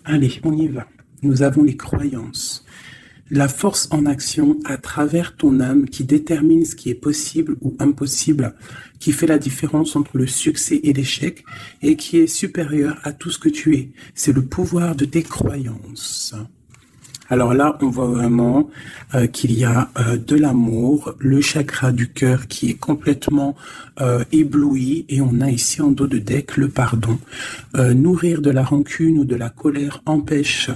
Allez, on y va. Nous avons les croyances. La force en action à travers ton âme qui détermine ce qui est possible ou impossible, qui fait la différence entre le succès et l'échec et qui est supérieur à tout ce que tu es. C'est le pouvoir de tes croyances. Alors là, on voit vraiment qu'il y a de l'amour, le chakra du cœur qui est complètement ébloui et on a ici en dos de deck le pardon. Nourrir de la rancune ou de la colère empêche,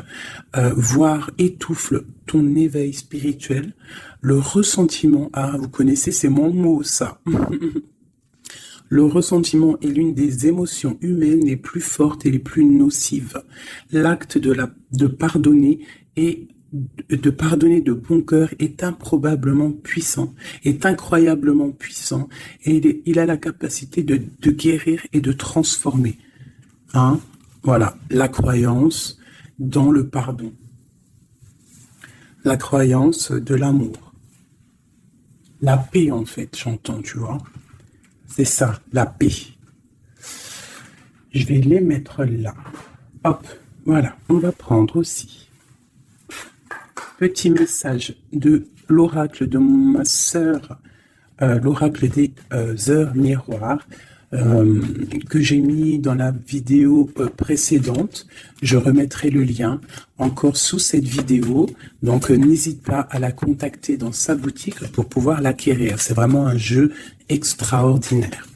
voire étouffe ton éveil spirituel. Le ressentiment, vous connaissez, c'est mon mot ça. Le ressentiment est l'une des émotions humaines les plus fortes et les plus nocives. L'acte de pardonner et de pardonner de bon cœur est improbablement puissant, est incroyablement puissant, et il a la capacité de guérir et de transformer. Voilà, la croyance dans le pardon. La croyance de l'amour. La paix, en fait, j'entends, tu vois. C'est ça, la paix. Je vais les mettre là. Hop, voilà, on va prendre aussi. Petit message de l'oracle de ma sœur, l'oracle des heures miroirs, que j'ai mis dans la vidéo précédente. Je remettrai le lien encore sous cette vidéo. Donc, n'hésite pas à la contacter dans sa boutique pour pouvoir l'acquérir. C'est vraiment un jeu extraordinaire.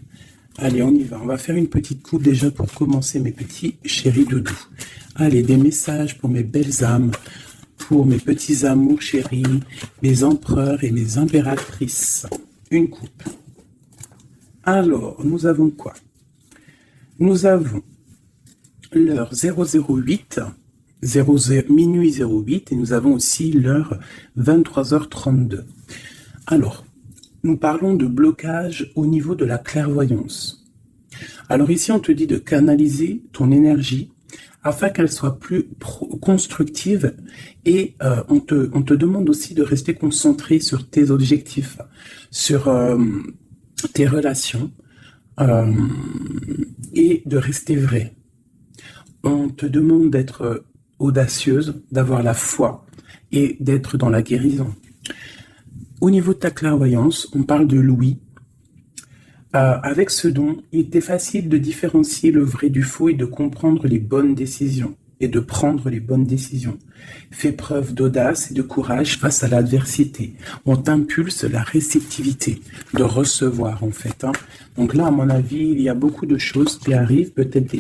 Allez, on y va. On va faire une petite coupe déjà pour commencer, mes petits chéris doudous. Allez, des messages pour mes belles âmes, pour mes petits amours chéris, mes empereurs et mes impératrices. Une coupe. Alors, nous avons quoi? Nous avons l'heure 008, minuit 08, et nous avons aussi l'heure 23h32. Alors, nous parlons de blocage au niveau de la clairvoyance. Alors ici, on te dit de canaliser ton énergie afin qu'elle soit plus constructive et on te demande aussi de rester concentré sur tes objectifs, sur tes relations et de rester vrai. On te demande d'être audacieuse, d'avoir la foi et d'être dans la guérison. Au niveau de ta clairvoyance, on parle de l'ouïe. Avec ce don, il était facile de différencier le vrai du faux et de comprendre les bonnes décisions et de prendre les bonnes décisions. Fais preuve d'audace et de courage face à l'adversité. On t'impulse la réceptivité, de recevoir en fait. Donc là, à mon avis, il y a beaucoup de choses qui arrivent, peut-être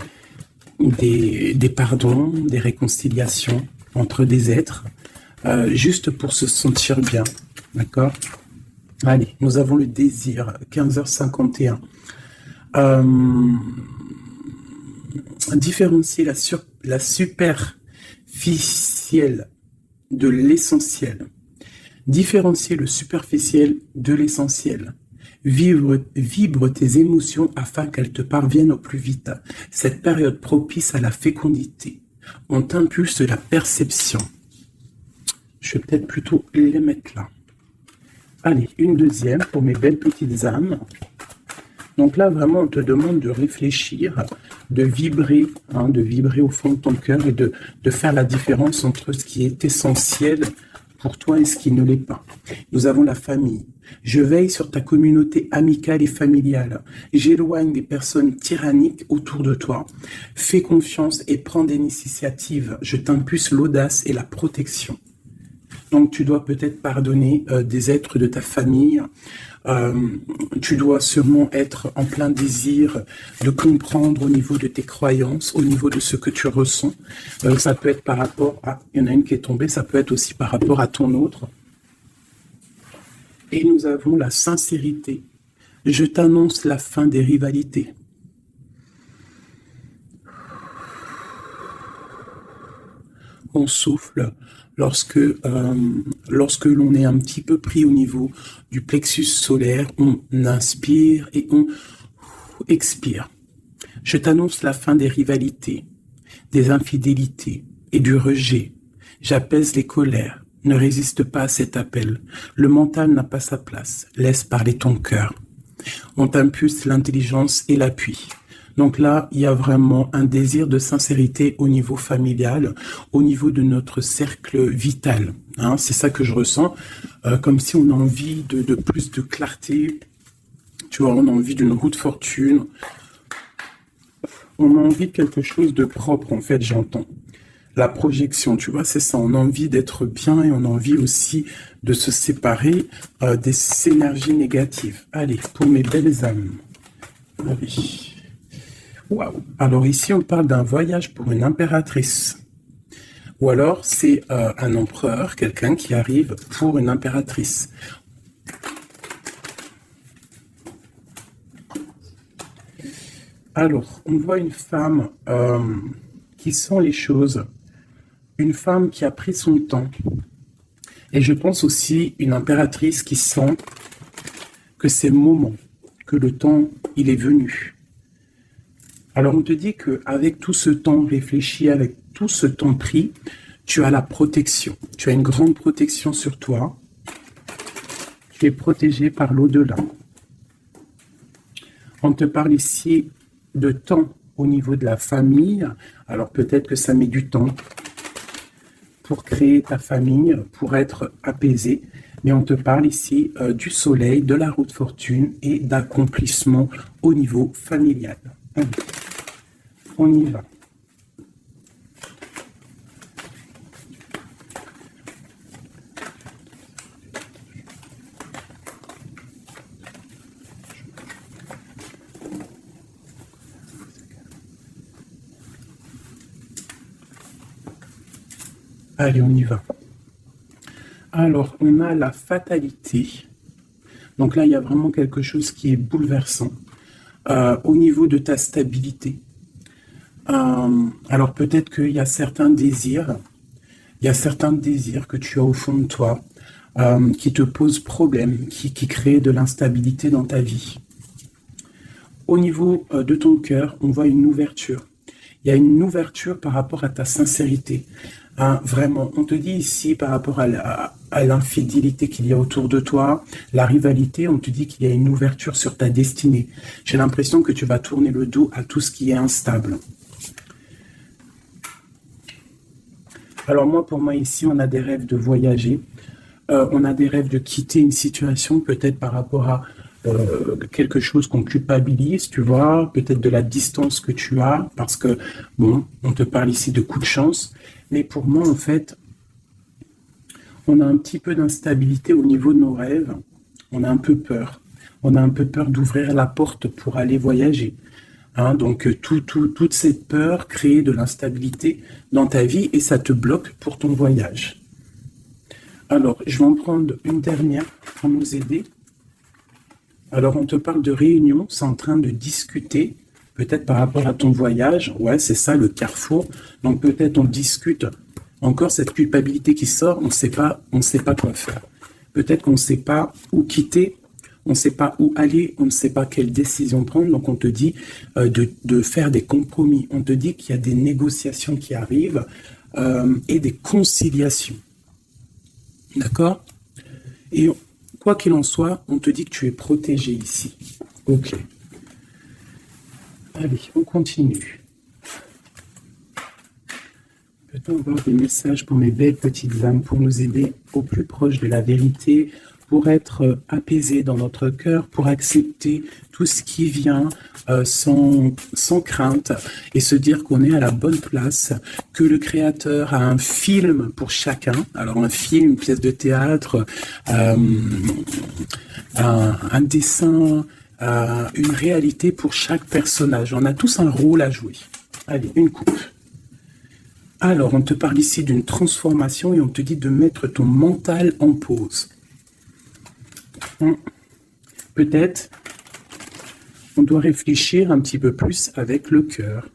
des pardons, des réconciliations entre des êtres, juste pour se sentir bien. D'accord ? Allez, nous avons le désir, 15h51. Différencier la superficielle de l'essentiel. Différencier le superficiel de l'essentiel. Vibre tes émotions afin qu'elles te parviennent au plus vite. Cette période propice à la fécondité. On t'impulse la perception. Je vais peut-être plutôt les mettre là. Allez, une deuxième pour mes belles petites âmes. Donc là, vraiment, on te demande de réfléchir, de vibrer au fond de ton cœur et de faire la différence entre ce qui est essentiel pour toi et ce qui ne l'est pas. Nous avons la famille. Je veille sur ta communauté amicale et familiale. J'éloigne des personnes tyranniques autour de toi. Fais confiance et prends des initiatives. Je t'impulse l'audace et la protection. Donc, tu dois peut-être pardonner des êtres de ta famille. Tu dois sûrement être en plein désir de comprendre au niveau de tes croyances, au niveau de ce que tu ressens. Ça peut être par rapport à... Il y en a une qui est tombée, ça peut être aussi par rapport à ton autre. Et nous avons la sincérité. Je t'annonce la fin des rivalités. On souffle lorsque l'on est un petit peu pris au niveau du plexus solaire, on inspire et on expire. Je t'annonce la fin des rivalités, des infidélités et du rejet. J'apaise les colères. Ne résiste pas à cet appel. Le mental n'a pas sa place. Laisse parler ton cœur. On t'impulse l'intelligence et l'appui. Donc là, il y a vraiment un désir de sincérité au niveau familial, au niveau de notre cercle vital. Hein, c'est ça que je ressens, comme si on a envie de plus de clarté, tu vois, on a envie d'une roue de fortune, on a envie de quelque chose de propre, en fait, j'entends. La projection, tu vois, c'est ça, on a envie d'être bien et on a envie aussi de se séparer des énergies négatives. Allez, pour mes belles âmes. Allez. Waouh. Alors ici, on parle d'un voyage pour une impératrice. Ou alors, c'est un empereur, quelqu'un qui arrive pour une impératrice. Alors, on voit une femme qui sent les choses, une femme qui a pris son temps. Et je pense aussi une impératrice qui sent que c'est le moment, que le temps, il est venu. Alors, on te dit qu'avec tout ce temps réfléchi, avec tout ce temps pris, tu as la protection. Tu as une grande protection sur toi. Tu es protégé par l'au-delà. On te parle ici de temps au niveau de la famille. Alors, peut-être que ça met du temps pour créer ta famille, pour être apaisé. Mais on te parle ici du soleil, de la roue de fortune et d'accomplissement au niveau familial. Allez, on y va. Allez, on y va. Alors, on a la fatalité. Donc là, il y a vraiment quelque chose qui est bouleversant au niveau de ta stabilité. Alors peut-être qu'il y a certains désirs, que tu as au fond de toi qui te posent problème, qui créent de l'instabilité dans ta vie. Au niveau de ton cœur, on voit une ouverture. Il y a une ouverture par rapport à ta sincérité. Vraiment, on te dit ici par rapport à l'infidélité qu'il y a autour de toi, la rivalité, on te dit qu'il y a une ouverture sur ta destinée. J'ai l'impression que tu vas tourner le dos à tout ce qui est instable. Alors moi, pour moi, ici, on a des rêves de voyager. On a des rêves de quitter une situation, peut-être par rapport à quelque chose qu'on culpabilise, tu vois, peut-être de la distance que tu as, parce que, bon, on te parle ici de coup de chance, mais pour moi, en fait, on a un petit peu d'instabilité au niveau de nos rêves, on a un peu peur. On a un peu peur d'ouvrir la porte pour aller voyager. Hein, donc, toute cette peur crée de l'instabilité dans ta vie et ça te bloque pour ton voyage. Alors, je vais en prendre une dernière pour nous aider. Alors, on te parle de réunion, c'est en train de discuter, peut-être par rapport à ton voyage. Ouais, c'est ça, le carrefour. Donc, peut-être on discute. Encore cette culpabilité qui sort, on ne sait pas quoi faire. Peut-être qu'on ne sait pas où quitter, on ne sait pas où aller, on ne sait pas quelle décision prendre. Donc, on te dit de faire des compromis. On te dit qu'il y a des négociations qui arrivent et des conciliations. D'accord ? Et quoi qu'il en soit, on te dit que tu es protégé ici. Ok. Allez, on continue. Peut-on avoir des messages pour mes belles petites âmes, pour nous aider au plus proche de la vérité, pour être apaisés dans notre cœur, pour accepter tout ce qui vient sans crainte et se dire qu'on est à la bonne place, que le Créateur a un film pour chacun, alors un film, une pièce de théâtre, un dessin, une réalité pour chaque personnage. On a tous un rôle à jouer. Allez, une coupe. Alors, on te parle ici d'une transformation et on te dit de mettre ton mental en pause. Peut-être on doit réfléchir un petit peu plus avec le cœur.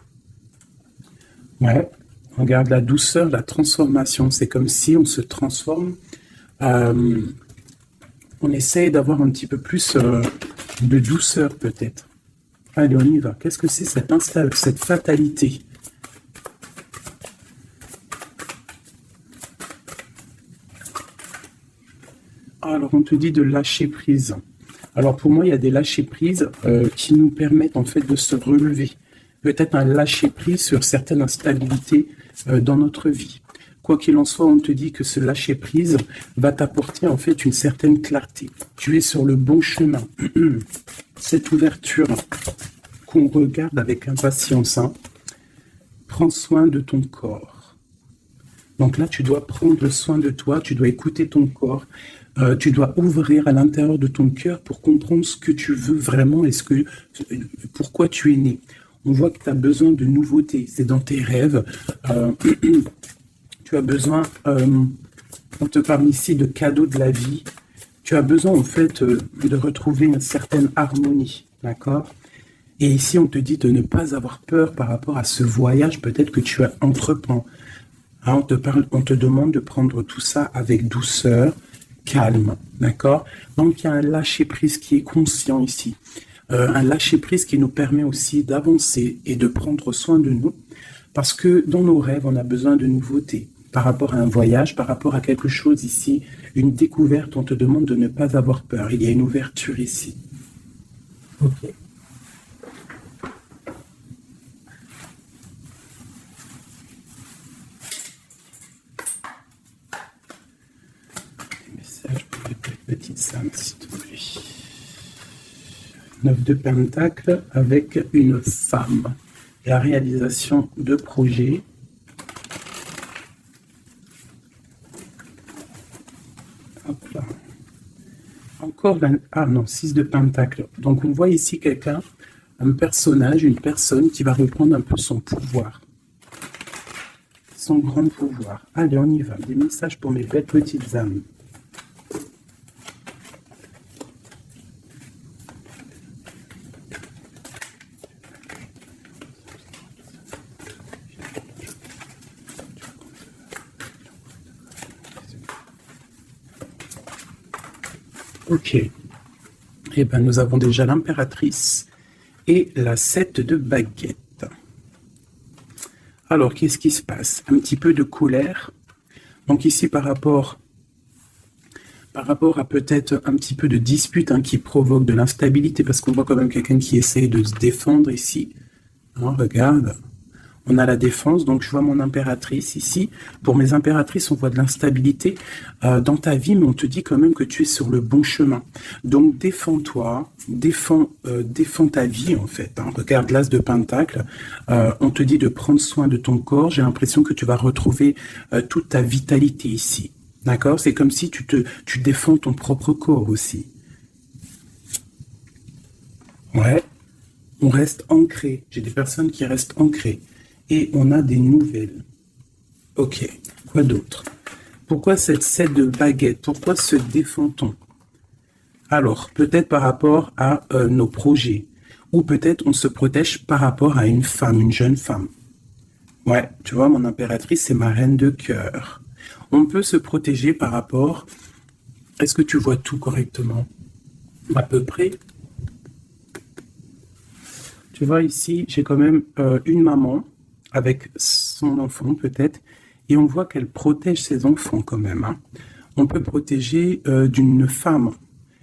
Ouais, on regarde la douceur, la transformation. C'est comme si on se transforme. On essaye d'avoir un petit peu plus de douceur peut-être. Allez, on y va. Qu'est-ce que c'est cette fatalité ? Alors, on te dit de lâcher prise. Alors, pour moi, il y a des lâcher prises qui nous permettent en fait de se relever. peut-être un lâcher-prise sur certaines instabilités dans notre vie. Quoi qu'il en soit, on te dit que ce lâcher-prise va t'apporter en fait une certaine clarté. Tu es sur le bon chemin. Cette ouverture qu'on regarde avec impatience, hein, prends soin de ton corps. Donc là, tu dois prendre soin de toi, tu dois écouter ton corps, tu dois ouvrir à l'intérieur de ton cœur pour comprendre ce que tu veux vraiment et pourquoi tu es né. On voit que tu as besoin de nouveautés, c'est dans tes rêves. Tu as besoin, on te parle ici de cadeaux de la vie. Tu as besoin en fait de retrouver une certaine harmonie, d'accord? Et ici, on te dit de ne pas avoir peur par rapport à ce voyage peut-être que tu as entreprends. Hein, on te demande de prendre tout ça avec douceur, calme, d'accord? Donc, il y a un lâcher-prise qui est conscient ici. Un lâcher-prise qui nous permet aussi d'avancer et de prendre soin de nous. Parce que dans nos rêves, on a besoin de nouveautés. Par rapport à un voyage, par rapport à quelque chose ici, une découverte, on te demande de ne pas avoir peur. Il y a une ouverture ici. Ok. Message pour les petites âmes, s'il te plaît. 9 de Pentacle avec une femme. La réalisation de projets. Hop là. Encore ah non, 6 de Pentacle. Donc on voit ici quelqu'un, un personnage, une personne qui va reprendre un peu son pouvoir. Son grand pouvoir. Allez, on y va. Des messages pour mes belles petites âmes. Ok. Eh bien, nous avons déjà l'impératrice et la 7 de baguette. Alors, qu'est-ce qui se passe? Un petit peu de colère. Donc ici, par rapport à peut-être un petit peu de dispute qui provoque de l'instabilité, parce qu'on voit quand même quelqu'un qui essaie de se défendre ici. Hein, regarde. On a la défense, donc je vois mon impératrice ici. Pour mes impératrices, on voit de l'instabilité dans ta vie, mais on te dit quand même que tu es sur le bon chemin. Donc défends-toi, défends ta vie en fait. Hein. Regarde l'as de Pentacle, on te dit de prendre soin de ton corps. J'ai l'impression que tu vas retrouver toute ta vitalité ici. D'accord? C'est comme si tu défends ton propre corps aussi. Ouais, on reste ancré. J'ai des personnes qui restent ancrées. Et on a des nouvelles. Ok, quoi d'autre? Pourquoi cette 7 de baguette? Pourquoi se défend-on? Alors, peut-être par rapport à nos projets. Ou peut-être on se protège par rapport à une femme, une jeune femme. Ouais, tu vois, mon impératrice, c'est ma reine de cœur. On peut se protéger par rapport... Est-ce que tu vois tout correctement? À peu près. Tu vois, ici, j'ai quand même une maman avec son enfant peut-être, et on voit qu'elle protège ses enfants quand même. Hein. On peut protéger d'une femme,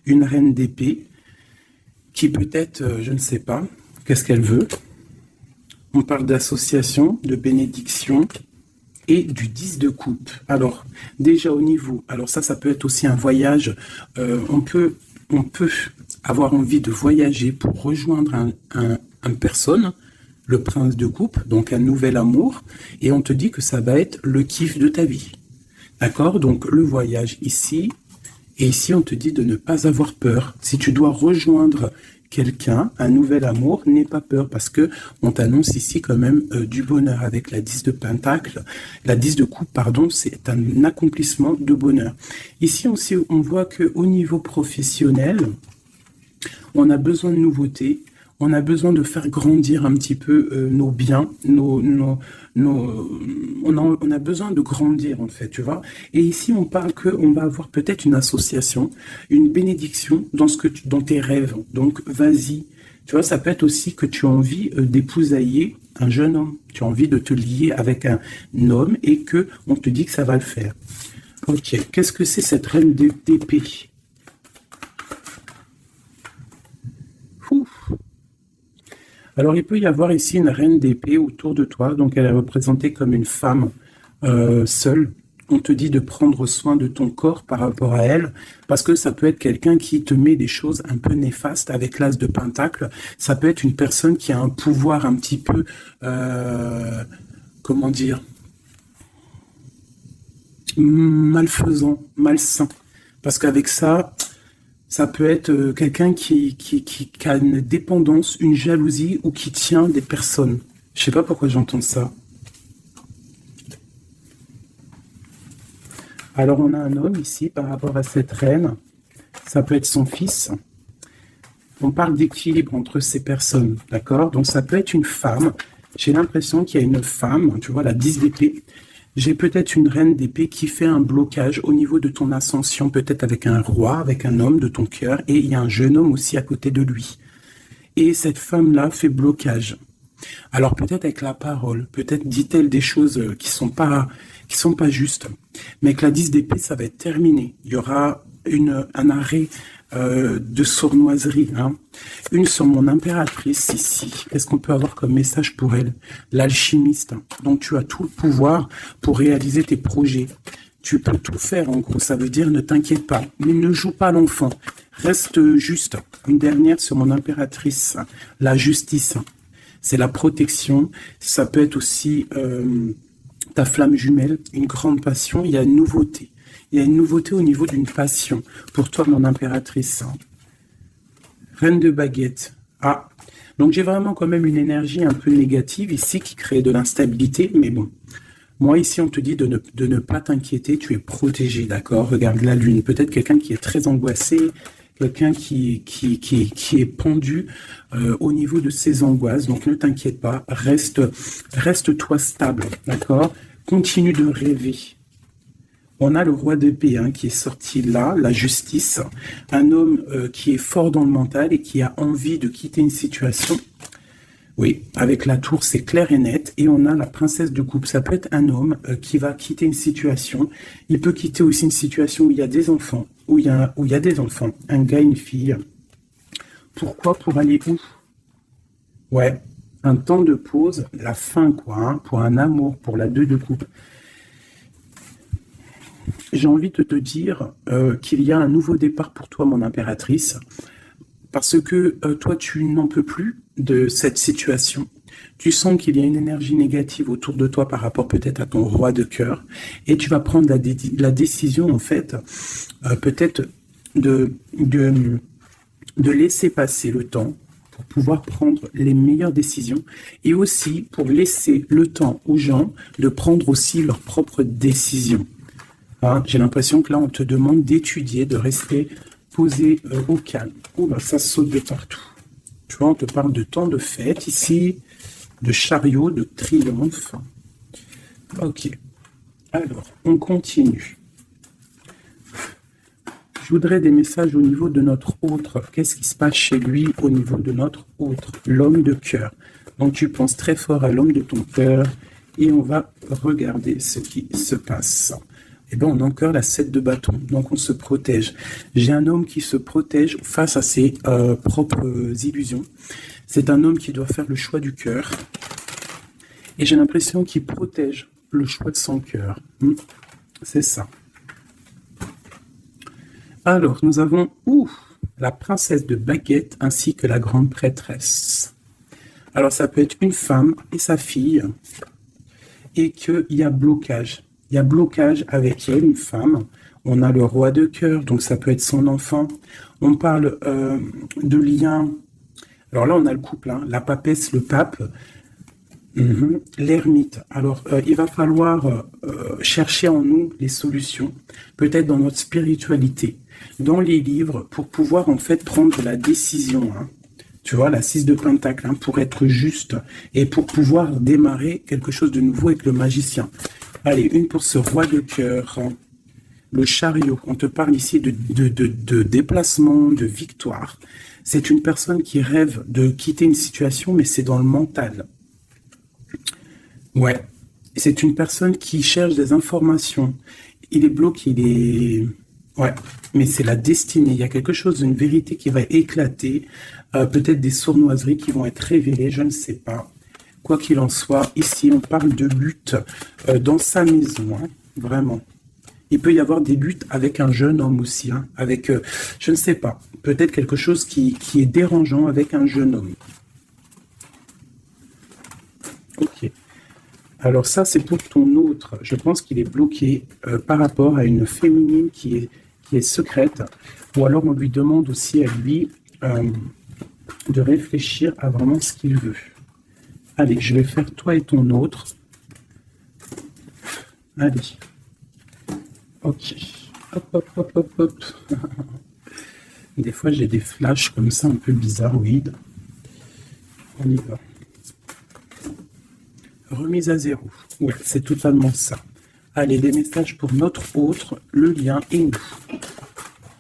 une reine d'épée, qui peut-être, je ne sais pas, qu'est-ce qu'elle veut. On parle d'association, de bénédiction et du 10 de coupe. Alors, déjà au niveau, alors ça peut être aussi un voyage, on peut avoir envie de voyager pour rejoindre une personne, le prince de coupe, donc un nouvel amour, et on te dit que ça va être le kiff de ta vie. D'accord? Donc le voyage ici, et ici on te dit de ne pas avoir peur. Si tu dois rejoindre quelqu'un, un nouvel amour, n'aie pas peur, parce que on t'annonce ici quand même du bonheur avec la 10 de Pentacle. La 10 de coupe, pardon, c'est un accomplissement de bonheur. Ici aussi, on voit qu'au niveau professionnel, on a besoin de nouveautés. On a besoin de faire grandir un petit peu nos biens, on a besoin de grandir en fait, tu vois. Et ici, on parle qu'on va avoir peut-être une association, une bénédiction dans tes rêves. Donc, vas-y. Tu vois, ça peut être aussi que tu as envie d'épousailler un jeune homme. Tu as envie de te lier avec un homme et que on te dit que ça va le faire. Ok, qu'est-ce que c'est cette reine d'épée? Alors, il peut y avoir ici une reine d'épée autour de toi, donc elle est représentée comme une femme seule. On te dit de prendre soin de ton corps par rapport à elle, parce que ça peut être quelqu'un qui te met des choses un peu néfastes avec l'as de pentacle. Ça peut être une personne qui a un pouvoir un petit peu, comment dire, malfaisant, malsain. Parce qu'avec ça, ça peut être quelqu'un qui a une dépendance, une jalousie ou qui tient des personnes. Je sais pas pourquoi j'entends ça. Alors on a un homme ici par rapport à cette reine. Ça peut être son fils. On parle d'équilibre entre ces personnes, d'accord? Donc ça peut être une femme. J'ai l'impression qu'il y a une femme, tu vois, la 10 d'épée. J'ai peut-être une reine d'épée qui fait un blocage au niveau de ton ascension, peut-être avec un roi, avec un homme de ton cœur, et il y a un jeune homme aussi à côté de lui. Et cette femme-là fait blocage. Alors peut-être avec la parole, peut-être dit-elle des choses qui sont pas justes. Mais avec la 10 d'épée, ça va être terminé. Il y aura un arrêt de sournoiserie. Hein. Une sur mon impératrice ici. Qu'est-ce qu'on peut avoir comme message pour elle? L'alchimiste. Donc tu as tout le pouvoir pour réaliser tes projets. Tu peux tout faire en gros. Ça veut dire ne t'inquiète pas. Mais ne joue pas l'enfant. Reste juste. Une dernière sur mon impératrice. La justice. C'est la protection. Ça peut être aussi ta flamme jumelle, une grande passion. Il y a une nouveauté. Il y a une nouveauté au niveau d'une passion. Pour toi, mon impératrice. Reine de baguette. Ah, donc j'ai vraiment quand même une énergie un peu négative ici qui crée de l'instabilité. Mais bon, moi ici, on te dit de ne pas t'inquiéter. Tu es protégé, d'accord? Regarde la lune. Peut-être quelqu'un qui est très angoissé. Quelqu'un qui est pendu au niveau de ses angoisses. Donc ne t'inquiète pas, reste-toi stable, d'accord? Continue de rêver. On a le roi d'épée qui est sorti là, la justice. Un homme qui est fort dans le mental et qui a envie de quitter une situation. Oui, avec la tour, c'est clair et net. Et on a la princesse de coupe. Ça peut être un homme qui va quitter une situation. Il peut quitter aussi une situation où il y a des enfants. Où il y a des enfants. Un gars, une fille. Pourquoi? Pour aller où? Ouais, un temps de pause, la fin, quoi. Hein, pour un amour, pour la 2 de coupe. J'ai envie de te dire qu'il y a un nouveau départ pour toi, mon impératrice. Parce que toi, tu n'en peux plus de cette situation. Tu sens qu'il y a une énergie négative autour de toi par rapport peut-être à ton roi de cœur. Et tu vas prendre la décision, en fait, peut-être de laisser passer le temps pour pouvoir prendre les meilleures décisions. Et aussi pour laisser le temps aux gens de prendre aussi leurs propres décisions. Hein, j'ai l'impression que là, on te demande d'étudier, de rester posé au calme. Oh, ben, ça saute de partout. Tu vois, on te parle de temps de fête ici, de chariot, de triomphe. Ok. Alors, on continue. Je voudrais des messages au niveau de notre autre. Qu'est-ce qui se passe chez lui au niveau de notre autre? L'homme de cœur. Donc, tu penses très fort à l'homme de ton cœur et on va regarder ce qui se passe. Eh bien, on a encore la 7 de bâton, donc on se protège. J'ai un homme qui se protège face à ses propres illusions. C'est un homme qui doit faire le choix du cœur. Et j'ai l'impression qu'il protège le choix de son cœur. C'est ça. Alors, nous avons la princesse de baguette ainsi que la grande prêtresse. Alors, ça peut être une femme et sa fille et qu'il y a blocage. Il y a blocage avec elle, une femme. On a le roi de cœur, donc ça peut être son enfant. On parle de lien. Alors là, on a le couple, la papesse, le pape, l'ermite. Alors, il va falloir chercher en nous les solutions, peut-être dans notre spiritualité, dans les livres, pour pouvoir en fait prendre la décision. Tu vois, la 6 de pentacle, pour être juste et pour pouvoir démarrer quelque chose de nouveau avec le magicien. Allez, une pour ce roi de cœur. Le chariot, on te parle ici de déplacement, de victoire. C'est une personne qui rêve de quitter une situation, mais c'est dans le mental. Ouais, c'est une personne qui cherche des informations. Il est bloqué, Ouais, mais c'est la destinée. Il y a quelque chose, une vérité qui va éclater, peut-être des sournoiseries qui vont être révélées, je ne sais pas. Quoi qu'il en soit, ici, on parle de lutte dans sa maison, hein, vraiment. Il peut y avoir des luttes avec un jeune homme aussi, hein, avec, je ne sais pas, peut-être quelque chose qui est dérangeant avec un jeune homme. Ok. Alors ça, c'est pour ton autre. Je pense qu'il est bloqué par rapport à une féminine qui est secrète. Ou alors on lui demande aussi à lui de réfléchir à vraiment ce qu'il veut. Allez, je vais faire toi et ton autre. Allez. Ok. Hop, hop, hop, hop, hop. Des fois, j'ai des flashs comme ça, un peu bizarroïdes. On y va. Remise à zéro. Ouais, c'est totalement ça. Allez, des messages pour notre autre, le lien et nous.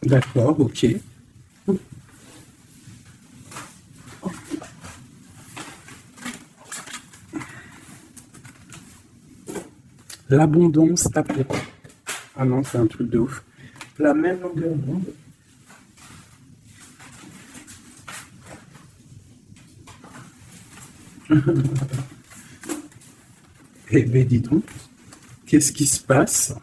D'accord, ok. L'abondance t'appelle. Ah non, c'est un truc de ouf. La même longueur d'onde. Eh bien, dis donc, qu'est-ce qui se passe?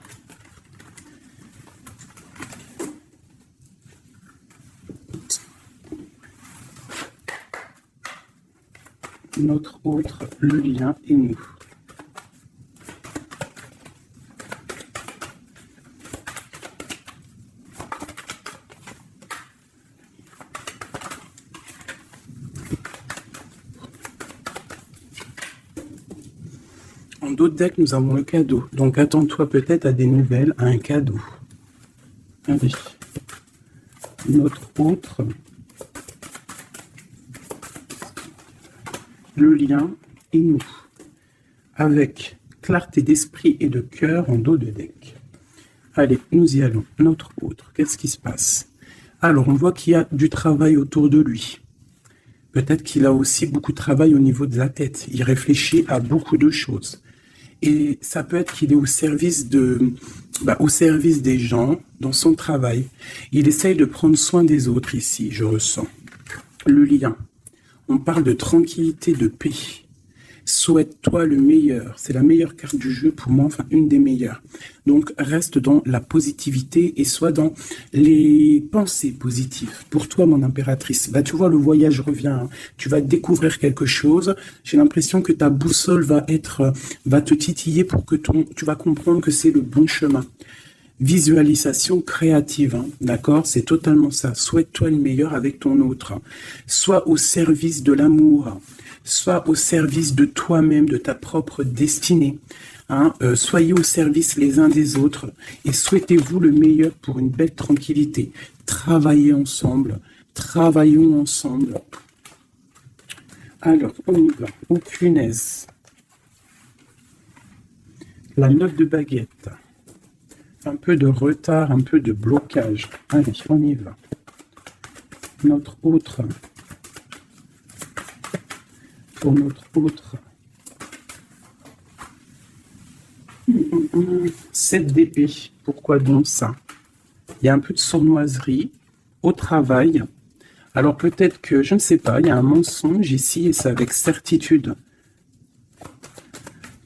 Notre autre, le lien et nous. En d'autres decks, nous avons le cadeau. Donc attends-toi peut-être à des nouvelles, à un cadeau. Allez. Notre autre, le lien et nous. Avec clarté d'esprit et de cœur en dos de deck. Allez, nous y allons. Notre autre, qu'est-ce qui se passe? Alors, on voit qu'il y a du travail autour de lui. Peut-être qu'il a aussi beaucoup de travail au niveau de la tête. Il réfléchit à beaucoup de choses. Et ça peut être qu'il est au service des gens dans son travail. Il essaye de prendre soin des autres ici, je ressens. Le lien. On parle de tranquillité, de paix. Souhaite-toi le meilleur. C'est la meilleure carte du jeu pour moi, enfin une des meilleures. Donc reste dans la positivité et sois dans les pensées positives. Pour toi, mon impératrice, tu vois, le voyage revient. Hein. Tu vas découvrir quelque chose. J'ai l'impression que ta boussole va te titiller pour que tu vas comprendre que c'est le bon chemin. Visualisation créative, hein, d'accord? C'est totalement ça. Souhaite-toi le meilleur avec ton autre. Sois au service de l'amour. Sois au service de toi-même, de ta propre destinée. Hein, soyez au service les uns des autres et souhaitez-vous le meilleur pour une belle tranquillité. Travaillez ensemble, travaillons ensemble. Alors, on y va. Oh punaise. La 9 de baguette. Un peu de retard, un peu de blocage. Allez, on y va. Notre autre. Pour notre autre. 7 d'épée. Pourquoi donc ça? Il y a un peu de sournoiserie au travail. Alors peut-être que, je ne sais pas, il y a un mensonge ici et c'est avec certitude.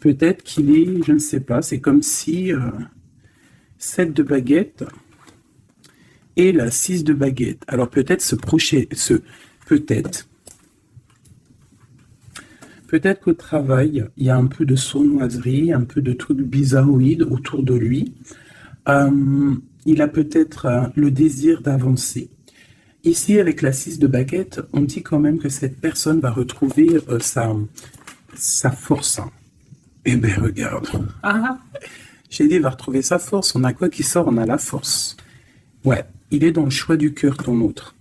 Peut-être qu'il est, je ne sais pas, c'est comme si 7 de baguette et la 6 de baguette. Alors peut-être peut-être qu'au travail, il y a un peu de sournoiserie, un peu de trucs bizarroïdes autour de lui. Il a peut-être le désir d'avancer. Ici, avec la 6 de baguette, on dit quand même que cette personne va retrouver sa force. Eh bien, regarde. J'ai dit, il va retrouver sa force. On a quoi qui sort? On a la force. Ouais, il est dans le choix du cœur, ton autre.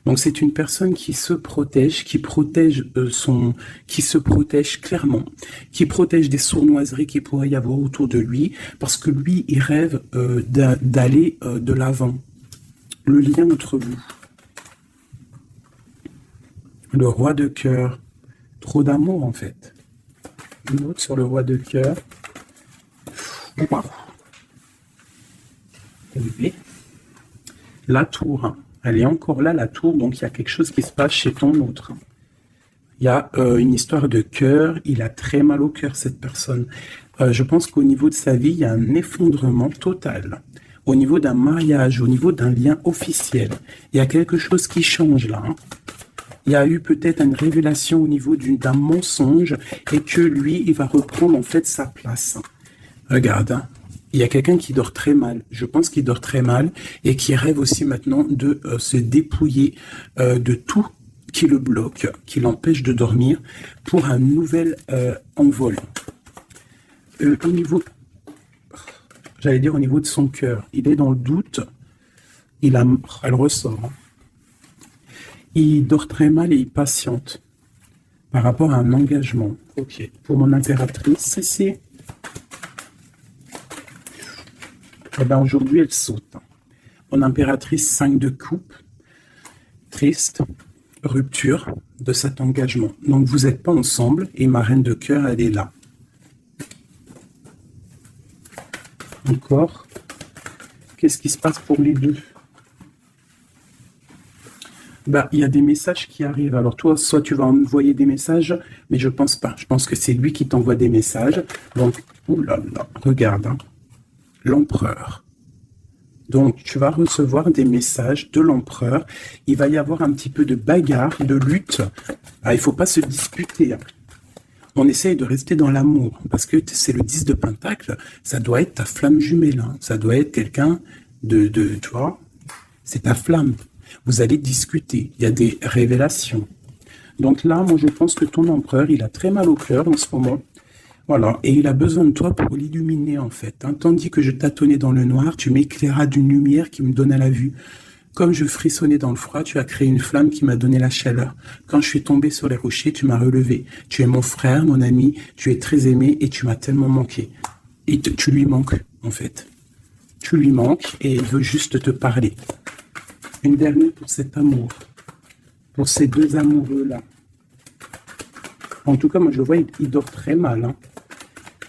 Donc c'est une personne qui se protège, qui se protège clairement, qui protège des sournoiseries qu'il pourrait y avoir autour de lui, parce que lui, il rêve d'aller de l'avant. Le lien entre vous. Le roi de cœur. Trop d'amour en fait. Une autre sur le roi de cœur. Wow. Élevé. La tour, hein. Elle est encore là, la tour, donc il y a quelque chose qui se passe chez ton autre. Il y a une histoire de cœur, il a très mal au cœur, cette personne. Je pense qu'au niveau de sa vie, il y a un effondrement total. Au niveau d'un mariage, au niveau d'un lien officiel, il y a quelque chose qui change là, hein. Il y a eu peut-être une révélation au niveau d'un mensonge et que lui, il va reprendre en fait sa place. Regarde, hein. Il y a quelqu'un qui dort très mal. Je pense qu'il dort très mal et qui rêve aussi maintenant de se dépouiller de tout qui le bloque, qui l'empêche de dormir pour un nouvel envol. Au niveau, j'allais dire au niveau de son cœur, il est dans le doute. Elle ressort. Hein. Il dort très mal et il patiente par rapport à un engagement. Ok. Pour mon impératrice, ici. Eh ben aujourd'hui, elle saute. Mon impératrice, 5 de coupe, triste, rupture de cet engagement. Donc vous n'êtes pas ensemble et ma reine de cœur, elle est là. Encore. Qu'est-ce qui se passe pour les deux? Bah, il y a des messages qui arrivent. Alors toi, soit tu vas envoyer des messages, mais je pense pas. Je pense que c'est lui qui t'envoie des messages. Donc, oulala, regarde, hein. L'empereur. Donc, tu vas recevoir des messages de l'empereur. Il va y avoir un petit peu de bagarre, de lutte. Ah, il faut pas se disputer, hein. On essaye de rester dans l'amour, parce que c'est le 10 de Pentacle, ça doit être ta flamme jumelle, hein. Ça doit être quelqu'un tu vois, c'est ta flamme. Vous allez discuter, il y a des révélations. Donc là, moi je pense que ton empereur, il a très mal au cœur en ce moment. Voilà, et il a besoin de toi pour l'illuminer en fait. Hein. Tandis que je tâtonnais dans le noir, tu m'éclairas d'une lumière qui me donnait la vue. Comme je frissonnais dans le froid, tu as créé une flamme qui m'a donné la chaleur. Quand je suis tombé sur les rochers, tu m'as relevé. Tu es mon frère, mon ami, tu es très aimé et tu m'as tellement manqué. Et tu lui manques, en fait. Tu lui manques et il veut juste te parler. Une dernière pour cet amour. Pour ces deux amoureux-là. En tout cas, moi je le vois, il dort très mal. Hein.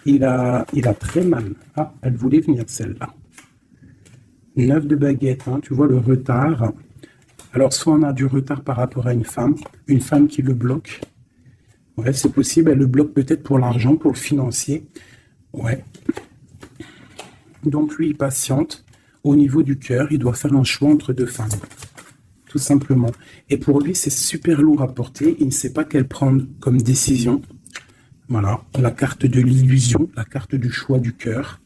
Il a très mal. Ah, elle voulait venir celle-là. 9 de baguette, hein, tu vois le retard. Alors, soit on a du retard par rapport à une femme qui le bloque. Ouais, c'est possible, elle le bloque peut-être pour l'argent, pour le financier. Ouais. Donc, lui, il patiente. Au niveau du cœur, il doit faire un choix entre deux femmes. Tout simplement. Et pour lui, c'est super lourd à porter. Il ne sait pas quelle prendre comme décision. Voilà, la carte de l'illusion, la carte du choix du cœur.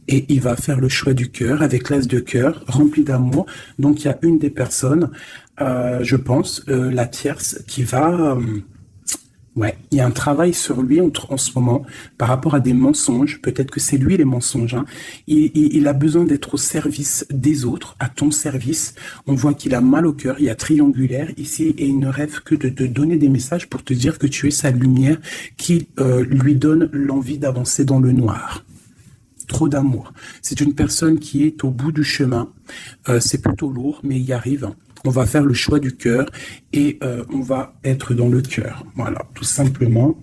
Et il va faire le choix du cœur avec l'as de cœur rempli d'amour. Donc il y a une des personnes, je pense, la tierce, qui va... ouais, il y a un travail sur lui en ce moment par rapport à des mensonges. Peut-être que c'est lui les mensonges. Hein. Il a besoin d'être au service des autres, à ton service. On voit qu'il a mal au cœur, il y a triangulaire ici et il ne rêve que de te donner des messages pour te dire que tu es sa lumière qui lui donne l'envie d'avancer dans le noir. Trop d'amour. C'est une personne qui est au bout du chemin. C'est plutôt lourd, mais il y arrive. On va faire le choix du cœur et on va être dans le cœur. Voilà, tout simplement.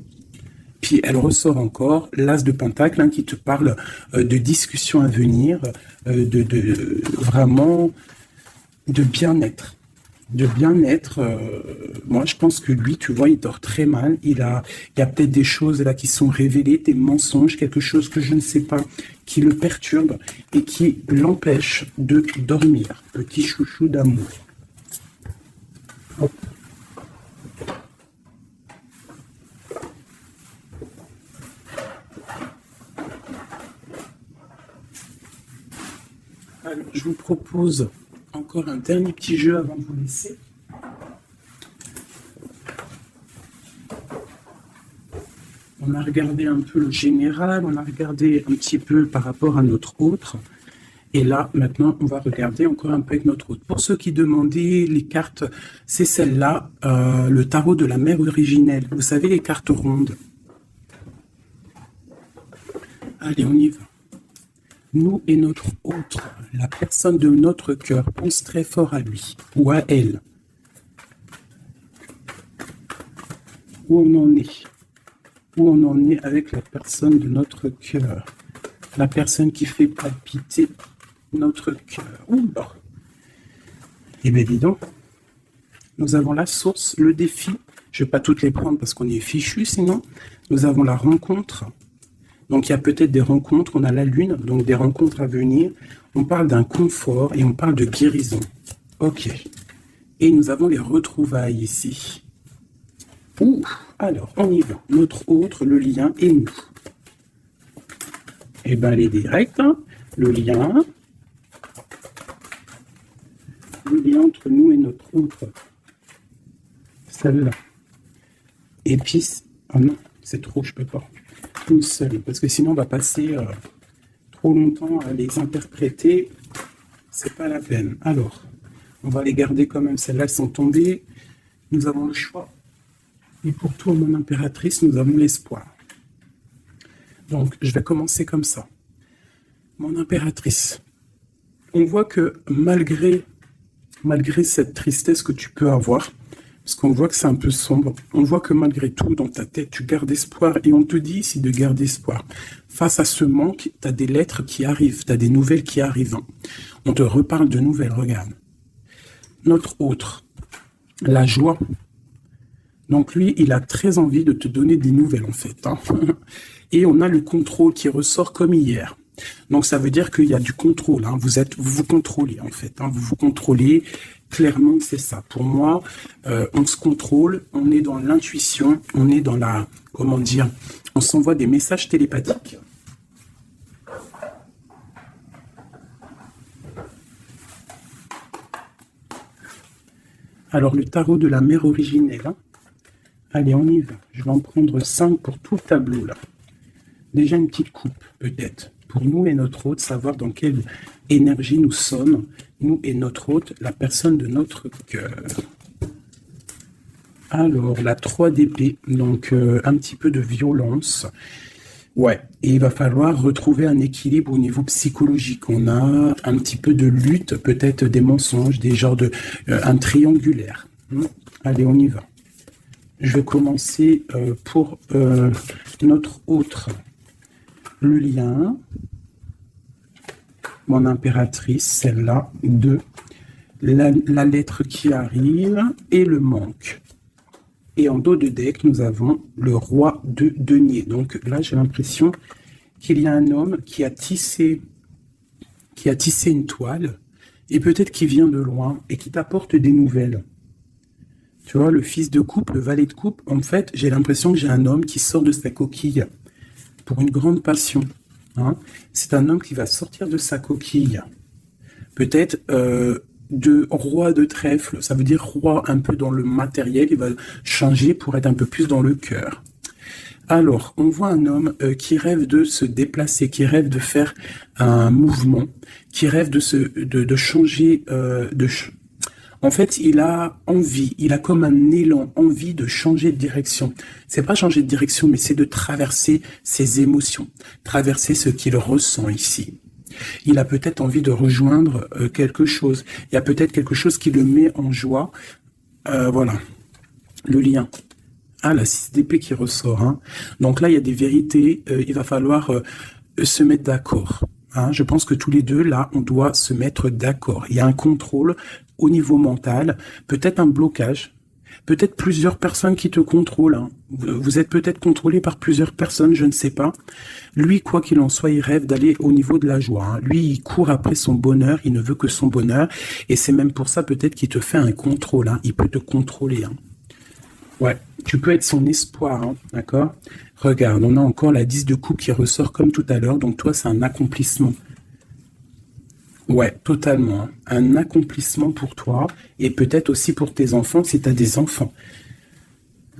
Puis elle ressort encore l'as de Pentacle hein, qui te parle de discussions à venir, vraiment de bien-être. De bien-être, moi je pense que lui, tu vois, il dort très mal. Il y a peut-être des choses là qui sont révélées, des mensonges, quelque chose que je ne sais pas, qui le perturbe et qui l'empêche de dormir. Petit chouchou d'amour. Hop. Alors, je vous propose encore un dernier petit jeu avant de vous laisser. On a regardé un peu le général, on a regardé un petit peu par rapport à notre autre. Et là, maintenant, on va regarder encore un peu avec notre autre. Pour ceux qui demandaient les cartes, c'est celle-là, le tarot de la mère originelle. Vous savez, les cartes rondes. Allez, on y va. Nous et notre autre, la personne de notre cœur, pense très fort à lui ou à elle. Où on en est? Où on en est avec la personne de notre cœur? La personne qui fait palpiter notre cœur. Oula! Eh bien, dis donc, nous avons la source, le défi. Je ne vais pas toutes les prendre parce qu'on est fichu sinon. Nous avons la rencontre. Donc, il y a peut-être des rencontres. On a la lune, donc des rencontres à venir. On parle d'un confort et on parle de guérison. Ok. Et nous avons les retrouvailles ici. Ouh, alors, on y va. Notre autre, le lien et nous. Eh bien, elle est directe. Hein. Le lien entre nous et notre autre. Celle-là. Et puis, oh non, c'est trop, je peux pas. Une seule, parce que sinon on va passer trop longtemps à les interpréter. C'est pas la peine. Alors, on va les garder quand même. Celles-là sont tombées. Nous avons le choix. Et pour toi, mon impératrice, nous avons l'espoir. Donc, je vais commencer comme ça. Mon impératrice, on voit que malgré cette tristesse que tu peux avoir, parce qu'on voit que c'est un peu sombre, on voit que malgré tout, dans ta tête, tu gardes espoir, et on te dit ici de garder espoir. Face à ce manque, tu as des lettres qui arrivent, tu as des nouvelles qui arrivent. On te reparle de nouvelles, regarde. Notre autre, la joie. Donc lui, il a très envie de te donner des nouvelles, en fait. Hein. Et on a le contrôle qui ressort comme hier. Donc ça veut dire qu'il y a du contrôle. Hein. Vous vous contrôlez, en fait. Hein. Vous vous contrôlez. Clairement, c'est ça. Pour moi, on se contrôle, on est dans l'intuition, on est dans la... Comment dire? On s'envoie des messages télépathiques. Alors, le tarot de la mère originelle. Hein. Allez, on y va. Je vais en prendre 5 pour tout le tableau, là. Déjà une petite coupe, peut-être. Pour nous et notre hôte, savoir dans quelle énergie nous sommes. Nous et notre hôte, la personne de notre cœur. Alors, la 3 d'épée, donc un petit peu de violence. Ouais, et il va falloir retrouver un équilibre au niveau psychologique. On a un petit peu de lutte, peut-être des mensonges, des genres de... un triangulaire. Allez, on y va. Je vais commencer pour notre autre. Le lien, mon impératrice, celle-là, 2, la lettre qui arrive et le manque. Et en dos de deck, nous avons le roi de denier. Donc là, j'ai l'impression qu'il y a un homme qui a tissé une toile et peut-être qu'il vient de loin et qui t'apporte des nouvelles. Tu vois, le fils de coupe, le valet de coupe, en fait, j'ai l'impression que j'ai un homme qui sort de sa coquille pour une grande passion. Hein. C'est un homme qui va sortir de sa coquille. Peut-être de roi de trèfle, ça veut dire roi un peu dans le matériel, il va changer pour être un peu plus dans le cœur. Alors, on voit un homme qui rêve de se déplacer, qui rêve de faire un mouvement, qui rêve de changer, en fait, il a envie, il a comme un élan, envie de changer de direction. C'est pas changer de direction, mais c'est de traverser ses émotions, traverser ce qu'il ressent ici. Il a peut-être envie de rejoindre quelque chose. Il y a peut-être quelque chose qui le met en joie. Voilà, le lien. Ah, la 6 d'épée qui ressort. Hein. Donc là, il y a des vérités. Il va falloir se mettre d'accord. Hein. Je pense que tous les deux, là, on doit se mettre d'accord. Il y a un contrôle au niveau mental, peut-être un blocage, peut-être plusieurs personnes qui te contrôlent. Hein. Vous êtes peut-être contrôlé par plusieurs personnes, je ne sais pas. Lui, quoi qu'il en soit, il rêve d'aller au niveau de la joie. Hein. Lui, il court après son bonheur, il ne veut que son bonheur. Et c'est même pour ça peut-être qu'il te fait un contrôle. Hein. Il peut te contrôler. Hein. Ouais, tu peux être son espoir, hein, d'accord? Regarde, on a encore la 10 de coupe qui ressort comme tout à l'heure. Donc toi, c'est un accomplissement. Ouais, totalement. Hein. Un accomplissement pour toi et peut-être aussi pour tes enfants si tu as des enfants.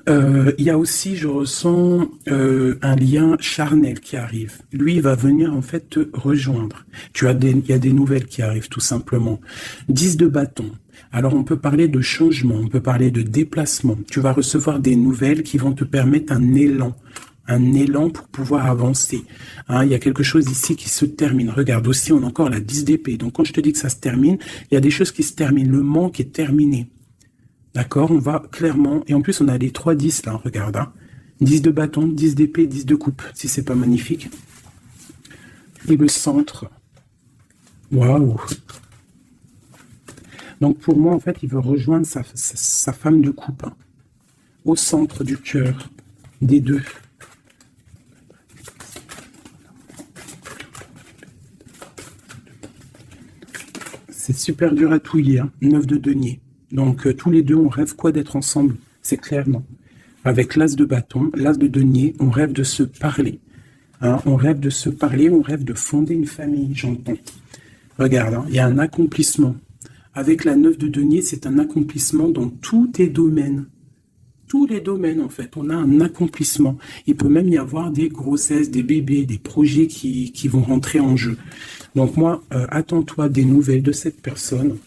Il y a aussi, je ressens un lien charnel qui arrive. Lui, il va venir en fait te rejoindre. Il y a des nouvelles qui arrivent tout simplement. 10 de bâton. Alors on peut parler de changement, on peut parler de déplacement. Tu vas recevoir des nouvelles qui vont te permettre un élan pour pouvoir avancer. Hein, il y a quelque chose ici qui se termine. Regarde aussi, on a encore la 10 d'épée. Donc quand je te dis que ça se termine, il y a des choses qui se terminent. Le manque est terminé. D'accord, on va clairement... Et en plus, on a les 3 10 là, regarde. Hein. 10 de bâton, 10 d'épée, 10 de coupe, si c'est pas magnifique. Et le centre. Waouh. Donc pour moi, en fait, il veut rejoindre sa femme de couple, hein, au centre du cœur des deux. C'est super dur à touiller, hein, 9 de denier. Donc tous les deux, on rêve quoi d'être ensemble? C'est clair, non? Avec l'as de bâton, l'as de denier, on rêve de se parler. Hein, on rêve de se parler, on rêve de fonder une famille, j'entends. Regarde, hein, il y a un accomplissement. Avec la 9 de denier, c'est un accomplissement dans tous tes domaines. Tous les domaines, en fait, on a un accomplissement. Il peut même y avoir des grossesses, des bébés, des projets qui vont rentrer en jeu. Donc moi, attends-toi des nouvelles de cette personne.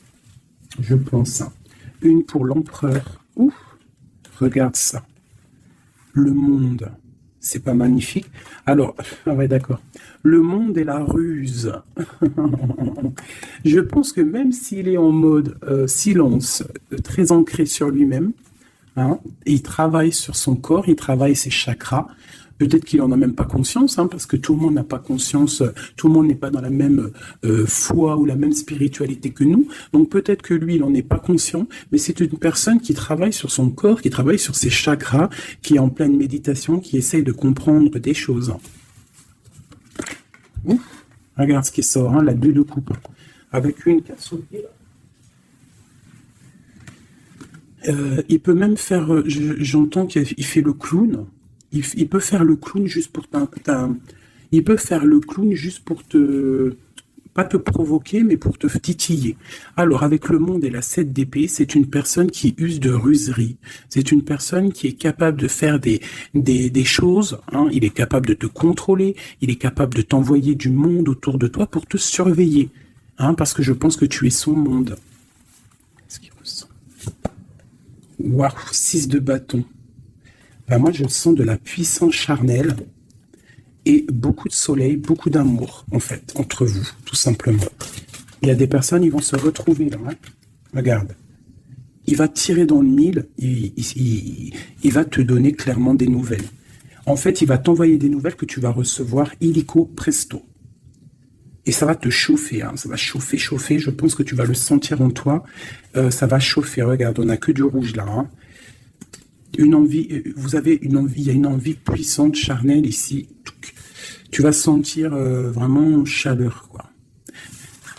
Je pense. Hein. Une pour l'empereur. Ouf, regarde ça. Le monde. C'est pas magnifique? Alors, ah ouais, d'accord. Le monde est la ruse. Je pense que même s'il est en mode silence, très ancré sur lui-même, hein, il travaille sur son corps, il travaille ses chakras. Peut-être qu'il en a même pas conscience, hein, parce que tout le monde n'a pas conscience, tout le monde n'est pas dans la même foi ou la même spiritualité que nous. Donc peut-être que lui, il n'en est pas conscient, mais c'est une personne qui travaille sur son corps, qui travaille sur ses chakras, qui est en pleine méditation, qui essaye de comprendre des choses. Ouf, regarde ce qui sort, hein, la 2 de coupe, avec une qui a sauté là. Il peut même faire, j'entends qu'il fait le clown. Il peut faire le clown juste pour il peut faire le clown juste pour pas te provoquer, mais pour te titiller. Alors, avec le monde et la 7 d'épée, c'est une personne qui use de ruserie. C'est une personne qui est capable de faire des choses. Hein. Il est capable de te contrôler. Il est capable de t'envoyer du monde autour de toi pour te surveiller. Hein, parce que je pense que tu es son monde. Qu'est-ce qu'il ressent? Waouh, 6 de bâton. Ben moi, je sens de la puissance charnelle et beaucoup de soleil, beaucoup d'amour, en fait, entre vous, tout simplement. Il y a des personnes, ils vont se retrouver là. Hein. Regarde. Il va tirer dans le mille, il va te donner clairement des nouvelles. En fait, il va t'envoyer des nouvelles que tu vas recevoir illico presto. Et ça va te chauffer, hein. Ça va chauffer, chauffer. Je pense que tu vas le sentir en toi. Ça va chauffer. Regarde, on n'a que du rouge là. Hein. Une envie, vous avez une envie, il y a une envie puissante, charnelle ici. Tu vas sentir vraiment chaleur, quoi.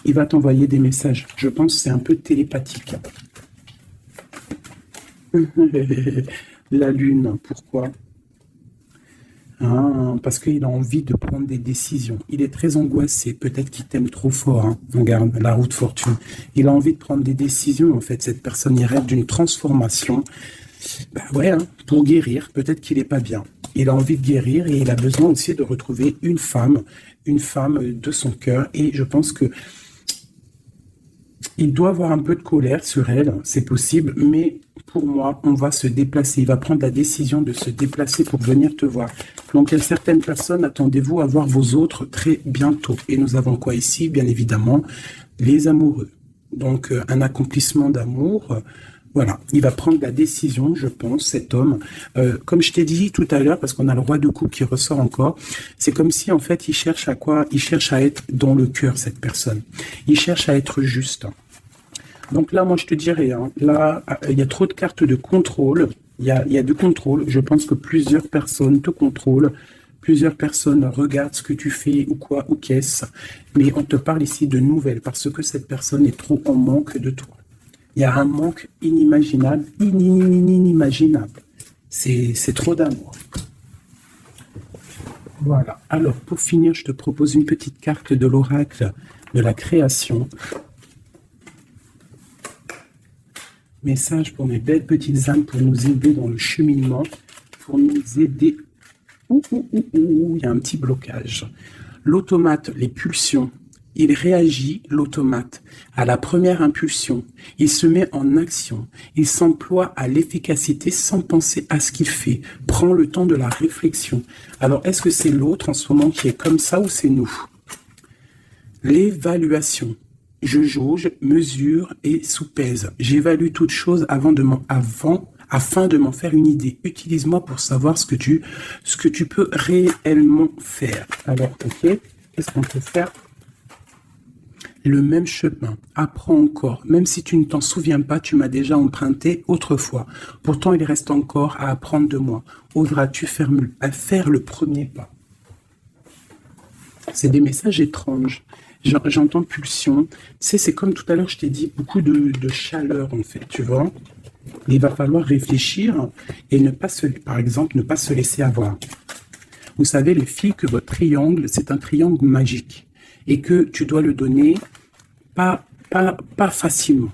Il va t'envoyer des messages. Je pense que c'est un peu télépathique. La lune, pourquoi? Ah, parce qu'il a envie de prendre des décisions. Il est très angoissé. Peut-être qu'il t'aime trop fort. Hein. Regarde, la roue de fortune. Il a envie de prendre des décisions, en fait. Cette personne, il rêve d'une transformation. Ben ouais, hein, pour guérir. Peut-être qu'il n'est pas bien. Il a envie de guérir et il a besoin aussi de retrouver une femme de son cœur. Et je pense que il doit avoir un peu de colère sur elle. C'est possible, mais pour moi, on va se déplacer. Il va prendre la décision de se déplacer pour venir te voir. Donc, il y a certaines personnes, attendez-vous à voir vos autres très bientôt. Et nous avons quoi ici? Bien évidemment, les amoureux. Donc, un accomplissement d'amour. Voilà, il va prendre la décision, je pense, cet homme. Comme je t'ai dit tout à l'heure, parce qu'on a le roi de coupe qui ressort encore, c'est comme si, en fait, il cherche à quoi? Il cherche à être dans le cœur, cette personne. Il cherche à être juste. Donc là, moi, je te dirais, hein, là, il y a trop de cartes de contrôle. Il y a du contrôle. Je pense que plusieurs personnes te contrôlent. Plusieurs personnes regardent ce que tu fais ou quoi, ou qu'est-ce. Mais on te parle ici de nouvelles parce que cette personne est trop en manque de toi. Il y a un manque inimaginable, inimaginable. C'est trop d'amour. Voilà. Alors, pour finir, je te propose une petite carte de l'oracle de la création. Message pour mes belles petites âmes pour nous aider dans le cheminement, pour nous aider. Il y a un petit blocage. L'automate, les pulsions. Il réagit, l'automate, à la première impulsion. Il se met en action. Il s'emploie à l'efficacité sans penser à ce qu'il fait. Prend le temps de la réflexion. Alors, est-ce que c'est l'autre en ce moment qui est comme ça ou c'est nous? L'évaluation. Je jauge, mesure et soupèse. J'évalue toute chose afin de m'en faire une idée. Utilise-moi pour savoir ce que tu peux réellement faire. Alors, ok, qu'est-ce qu'on peut faire? le même chemin. Apprends encore. Même si tu ne t'en souviens pas, tu m'as déjà emprunté autrefois. Pourtant, il reste encore à apprendre de moi. Oseras-tu faire le premier pas? C'est des messages étranges. J'entends pulsion. Tu sais, c'est comme tout à l'heure, je t'ai dit, beaucoup de chaleur, en fait, tu vois. Il va falloir réfléchir et par exemple, ne pas se laisser avoir. Vous savez, les filles, que votre triangle, c'est un triangle magique et que tu dois le donner pas facilement.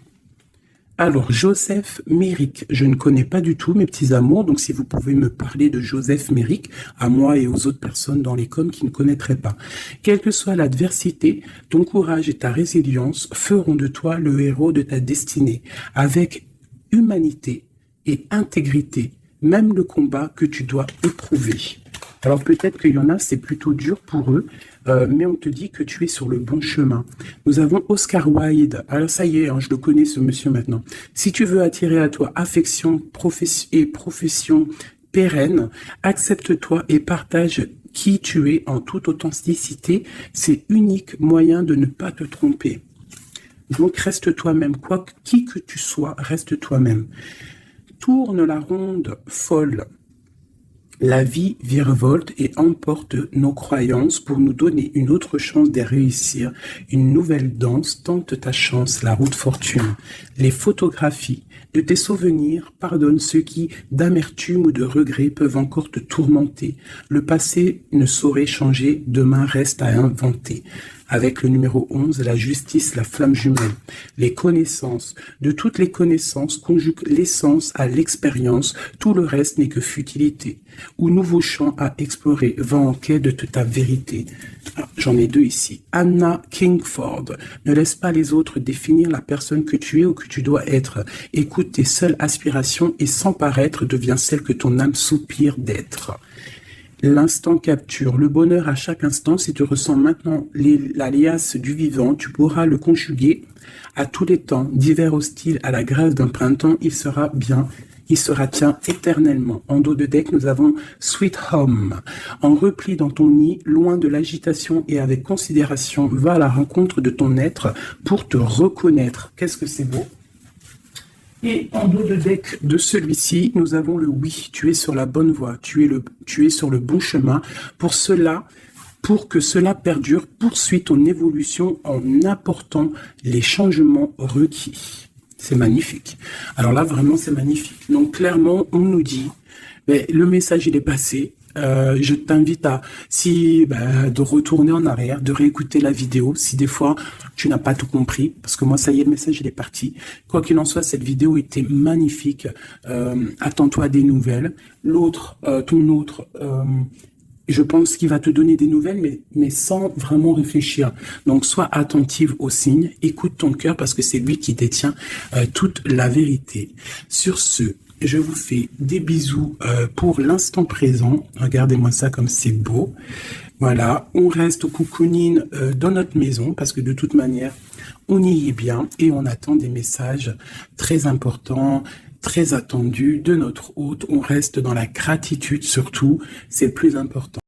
Alors, Joseph Méric, je ne connais pas du tout mes petits amours, donc si vous pouvez me parler de Joseph Méric, à moi et aux autres personnes dans les coms qui ne connaîtraient pas. Quelle que soit l'adversité, ton courage et ta résilience feront de toi le héros de ta destinée, avec humanité et intégrité, même le combat que tu dois éprouver. Alors peut-être qu'il y en a, c'est plutôt dur pour eux, mais on te dit que tu es sur le bon chemin. Nous avons Oscar Wilde. Alors ça y est, hein, je le connais ce monsieur maintenant. Si tu veux attirer à toi affection et profession pérenne, accepte-toi et partage qui tu es en toute authenticité. C'est unique moyen de ne pas te tromper. Donc reste toi-même, qui que tu sois, reste toi-même. Tourne la ronde folle. La vie virevolte et emporte nos croyances pour nous donner une autre chance de réussir. Une nouvelle danse, tente ta chance, la route fortune. Les photographies de tes souvenirs pardonnent ceux qui, d'amertume ou de regret, peuvent encore te tourmenter. Le passé ne saurait changer, demain reste à inventer. Avec le numéro 11, la justice, la flamme jumelle. Les connaissances. De toutes les connaissances, conjugue l'essence à l'expérience. Tout le reste n'est que futilité. Ou nouveau champ à explorer. Va en quête de ta vérité. J'en ai deux ici. Anna Kingford. Ne laisse pas les autres définir la personne que tu es ou que tu dois être. Écoute tes seules aspirations et sans paraître, deviens celle que ton âme soupire d'être. L'instant capture. Le bonheur à chaque instant, si tu ressens maintenant l'alias du vivant, tu pourras le conjuguer à tous les temps, d'hiver hostile à la grâce d'un printemps, il sera bien, il sera tien éternellement. En dos de deck, nous avons Sweet Home. En repli dans ton nid, loin de l'agitation et avec considération, va à la rencontre de ton être pour te reconnaître. Qu'est-ce que c'est beau! Et en dos de deck de celui-ci, nous avons le oui. Tu es sur la bonne voie. Tu es sur le bon chemin. Pour que cela perdure, poursuis ton évolution en apportant les changements requis. C'est magnifique. Alors là, vraiment, c'est magnifique. Donc, clairement, on nous dit, le message, il est passé. Je t'invite de retourner en arrière, de réécouter la vidéo si des fois tu n'as pas tout compris, parce que moi ça y est, le message il est parti. Quoi qu'il en soit, cette vidéo était magnifique. Attends-toi à des nouvelles. Ton autre, je pense qu'il va te donner des nouvelles, mais sans vraiment réfléchir. Donc sois attentive aux signes, écoute ton cœur parce que c'est lui qui détient toute la vérité. Sur ce, je vous fais des bisous pour l'instant présent. Regardez-moi ça comme c'est beau. Voilà, on reste au cocooning dans notre maison parce que de toute manière, on y est bien et on attend des messages très importants, très attendus de notre hôte. On reste dans la gratitude surtout, c'est le plus important.